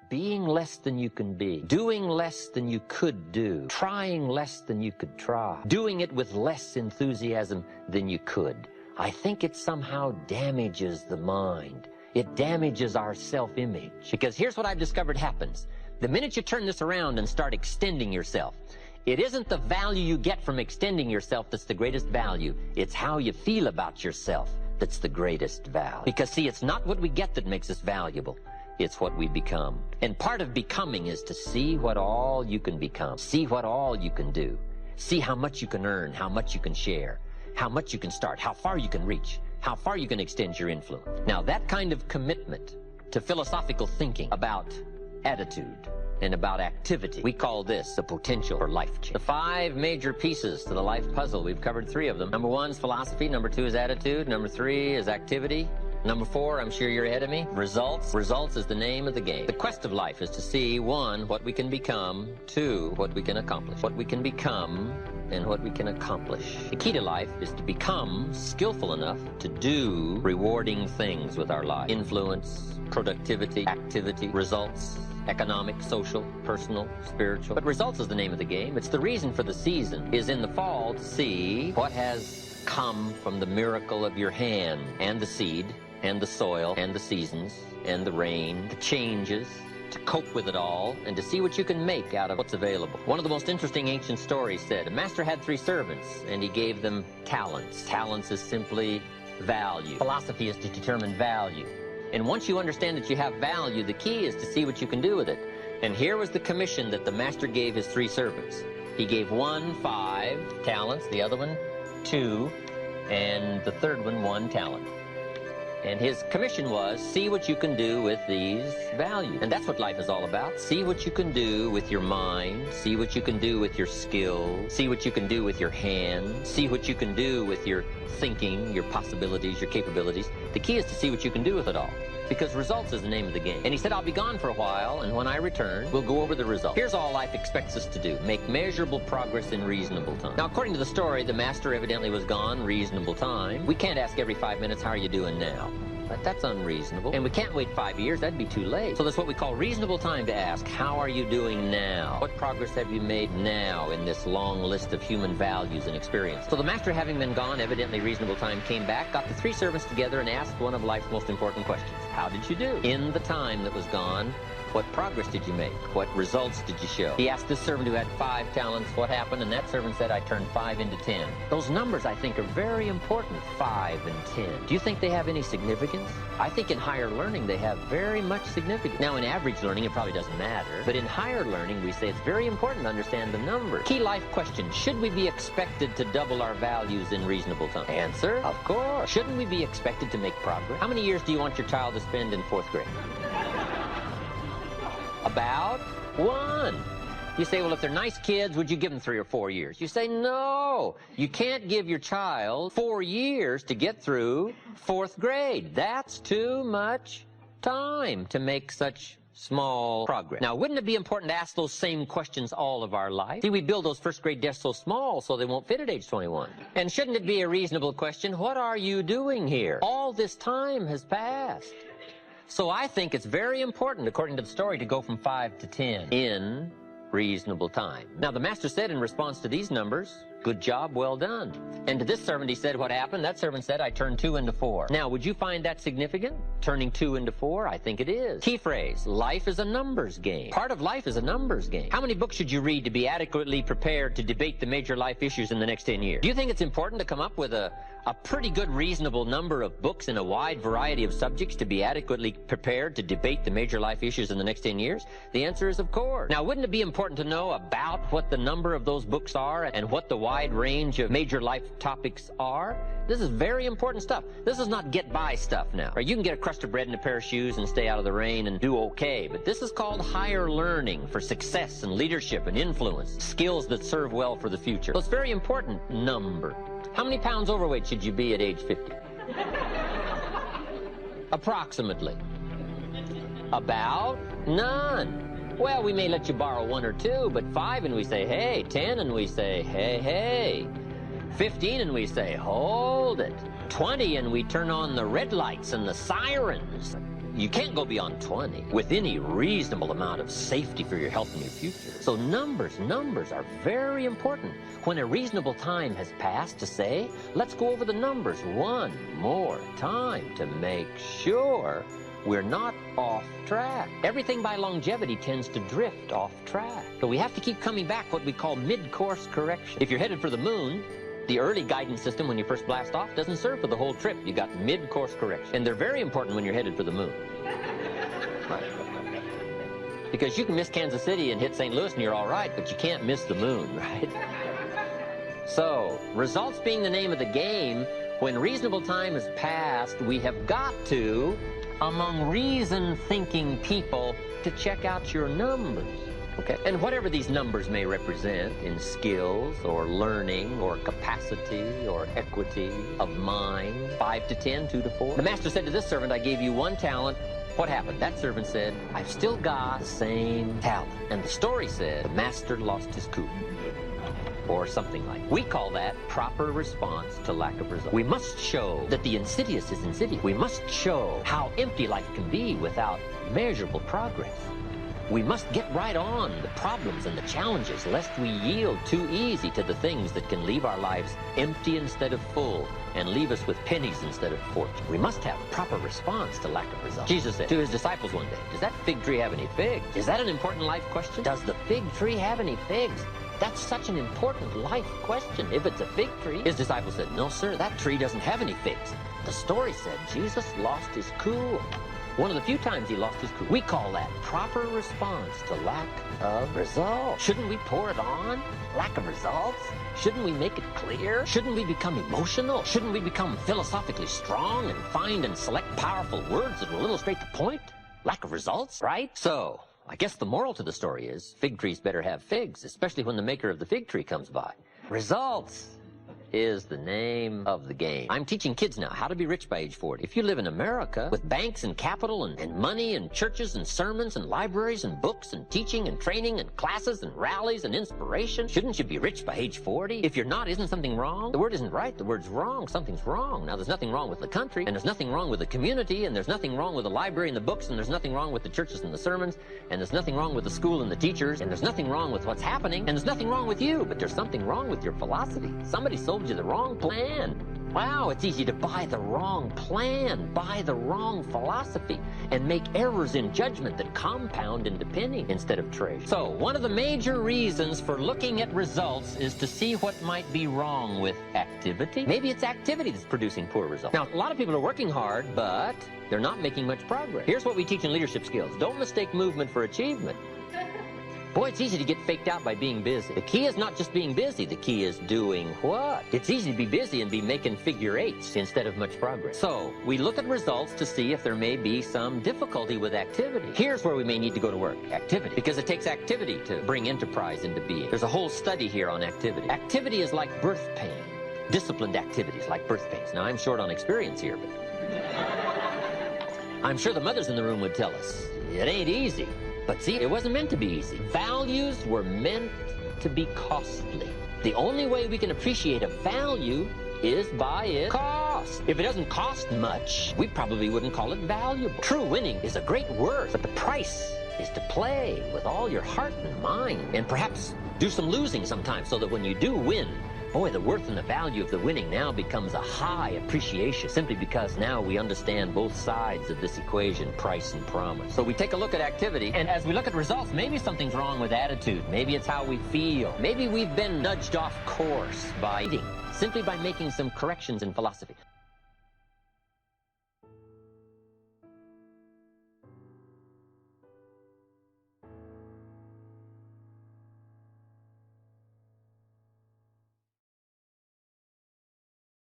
being less than you can be, doing less than you could do, trying less than you could try, doing it with less enthusiasm than you could. I think it somehow damages the mind. It damages our self-image. Because here's what I've discovered happens. The minute you turn this around and start extending yourself, it isn't the value you get from extending yourself that's the greatest value. It's how you feel about yourself that's the greatest value. Because see, it's not what we get that makes us valuable. It's what we become. And part of becoming is to see what all you can become. See what all you can do. See how much you can earn, how much you can share, how much you can start, how far you can reach, how far you can extend your influence. Now, that kind of commitment to philosophical thinking about attitude and about activity, we call this the potential for life change. The 5 major pieces to the life puzzle, we've covered 3 of them. Number 1 is philosophy, number 2 is attitude, number 3 is activity, number 4, I'm sure you're ahead of me, results. Results is the name of the game. The quest of life is to see, 1, what we can become, 2, what we can accomplish. What we can become and what we can accomplish. The key to life is to become skillful enough to do rewarding things with our life. Influence, productivity, activity, results, economic, social, personal, spiritual. But results is the name of the game. It's the reason for the season is in the fall to see what has come from the miracle of your hand and the seed and the soil and the seasons and the rain, the changes, to cope with it all and to see what you can make out of what's available. One of the most interesting ancient stories said, a master had 3 servants and he gave them talents. Talents is simply value. Philosophy is to determine value. And once you understand that you have value, the key is to see what you can do with it. And here was the commission that the master gave his 3 servants. He gave one 5 talents, the other one 2, and the third one 1 talent. And his commission was, see what you can do with these values. And that's what life is all about. See what you can do with your mind. See what you can do with your skills. See what you can do with your hands. See what you can do with your thinking, your possibilities, your capabilities. The key is to see what you can do with it all. Because results is the name of the game. And he said, I'll be gone for a while, and when I return, we'll go over the results. Here's all life expects us to do. Make measurable progress in reasonable time. Now, according to the story, the master evidently was gone reasonable time. We can't ask every 5 minutes, how are you doing now? But that's unreasonable. And we can't wait 5 years. That'd be too late. So that's what we call reasonable time to ask, how are you doing now? What progress have you made now in this long list of human values and experience? So the master, having been gone, evidently reasonable time, came back, got the 3 servants together and asked one of life's most important questions. How did you do? In the time that was gone, what progress did you make? What results did you show? He asked this servant who had 5 talents what happened, and that servant said, I turned 5 into 10. Those numbers, I think, are very important, 5 and 10. Do you think they have any significance? I think in higher learning, they have very much significance. Now, in average learning, it probably doesn't matter. But in higher learning, we say it's very important to understand the numbers. Key life question, should we be expected to double our values in reasonable time? Answer, of course. Shouldn't we be expected to make progress? How many years do you want your child to spend in 4th grade? About 1. You say, well, if they're nice kids, would you give them 3 or 4 years? You say, no. You can't give your child 4 years to get through 4th grade. That's too much time to make such small progress. Now, wouldn't it be important to ask those same questions all of our life? See, we build those 1st grade desks so small so they won't fit at age 21. And shouldn't it be a reasonable question, what are you doing here? All this time has passed. So I think it's very important, according to the story, to go from 5 to 10 in reasonable time. Now, the master said in response to these numbers, good job, well done. And to this servant, he said, what happened? That servant said, I turned 2 into 4. Now, would you find that significant? Turning 2 into 4? I think it is. Key phrase, life is a numbers game. Part of life is a numbers game. How many books should you read to be adequately prepared to debate the major life issues in the next 10 years? Do you think it's important to come up with a pretty good reasonable number of books in a wide variety of subjects to be adequately prepared to debate the major life issues in the next 10 years? The answer is of course. Now, wouldn't it be important to know about what the number of those books are and what the wide range of major life topics are? This is very important stuff. This is not get-by stuff now. Or you can get a crust of bread and a pair of shoes and stay out of the rain and do okay, but this is called higher learning for success and leadership and influence, skills that serve well for the future. So it's very important number. How many pounds overweight should you be at age 50? Approximately. About none. Well, we may let you borrow 1 or 2, but 5 and we say, hey, 10 and we say, hey, hey. 15 and we say, hold it. 20 and we turn on the red lights and the sirens. You can't go beyond 20 with any reasonable amount of safety for your health and your future. So numbers are very important. When a reasonable time has passed to say, let's go over the numbers one more time to make sure we're not off track. Everything by longevity tends to drift off track. So we have to keep coming back, what we call mid-course correction. If you're headed for the moon, the early guidance system when you first blast off doesn't serve for the whole trip. You got mid-course correction. And they're very important when you're headed for the moon. Because you can miss Kansas City and hit St. Louis and you're all right, but you can't miss the moon, right? So, results being the name of the game, when reasonable time has passed, we have got to, among reason-thinking people, to check out your numbers. Okay. And whatever these numbers may represent in skills or learning or capacity or equity of mind, 5 to 10, 2 to 4. The master said to this servant, I gave you 1 talent. What happened? That servant said, I've still got the same talent. And the story said, the master lost his cool. Or something like. We call that proper response to lack of result. We must show that the insidious is insidious. We must show how empty life can be without measurable progress. We must get right on the problems and the challenges, lest we yield too easy to the things that can leave our lives empty instead of full and leave us with pennies instead of fortune. We must have a proper response to lack of results. Jesus said to his disciples one day, does that fig tree have any figs? Is that an important life question? Does the fig tree have any figs? That's such an important life question. If it's a fig tree, his disciples said, no, sir, that tree doesn't have any figs. The story said Jesus lost his cool. One of the few times he lost his cool. We call that proper response to lack of results. Shouldn't we pour it on? Lack of results? Shouldn't we make it clear? Shouldn't we become emotional? Shouldn't we become philosophically strong and find and select powerful words that will illustrate the point? Lack of results, right? So, I guess the moral to the story is fig trees better have figs, especially when the maker of the fig tree comes by. Results is the name of the game. I'm teaching kids now how to be rich by age 40. If you live in America with banks and capital and money and churches and sermons and libraries and books and teaching and training and classes and rallies and inspiration, shouldn't you be rich by age 40? If you're not, isn't something wrong? The word isn't right, the word's wrong. Something's wrong. Now, there's nothing wrong with the country, and there's nothing wrong with the community, and there's nothing wrong with the library and the books, and there's nothing wrong with the churches and the sermons, and there's nothing wrong with the school and the teachers, and there's nothing wrong with what's happening, and there's nothing wrong with you, but there's something wrong with your philosophy. Somebody sold you the wrong plan. Wow, it's easy to buy the wrong plan, buy the wrong philosophy, and make errors in judgment that compound into penny instead of treasure. So, one of the major reasons for looking at results is to see what might be wrong with activity. Maybe it's activity that's producing poor results. Now, a lot of people are working hard, but they're not making much progress. Here's what we teach in leadership skills. Don't mistake movement for achievement. Boy, it's easy to get faked out by being busy. The key is not just being busy. The key is doing what? It's easy to be busy and be making figure eights instead of much progress. So, we look at results to see if there may be some difficulty with activity. Here's where we may need to go to work. Activity. Because it takes activity to bring enterprise into being. There's a whole study here on activity. Activity is like birth pain. Disciplined activities like birth pains. Now, I'm short on experience here, but I'm sure the mothers in the room would tell us, it ain't easy. But see, it wasn't meant to be easy. Values were meant to be costly. The only way we can appreciate a value is by its cost. If it doesn't cost much, we probably wouldn't call it valuable. True winning is a great word, but the price is to play with all your heart and mind, and perhaps do some losing sometimes so that when you do win, boy, the worth and the value of the winning now becomes a high appreciation, simply because now we understand both sides of this equation, price and promise. So we take a look at activity, and as we look at results, maybe something's wrong with attitude. Maybe it's how we feel. Maybe we've been nudged off course by eating, simply by making some corrections in philosophy.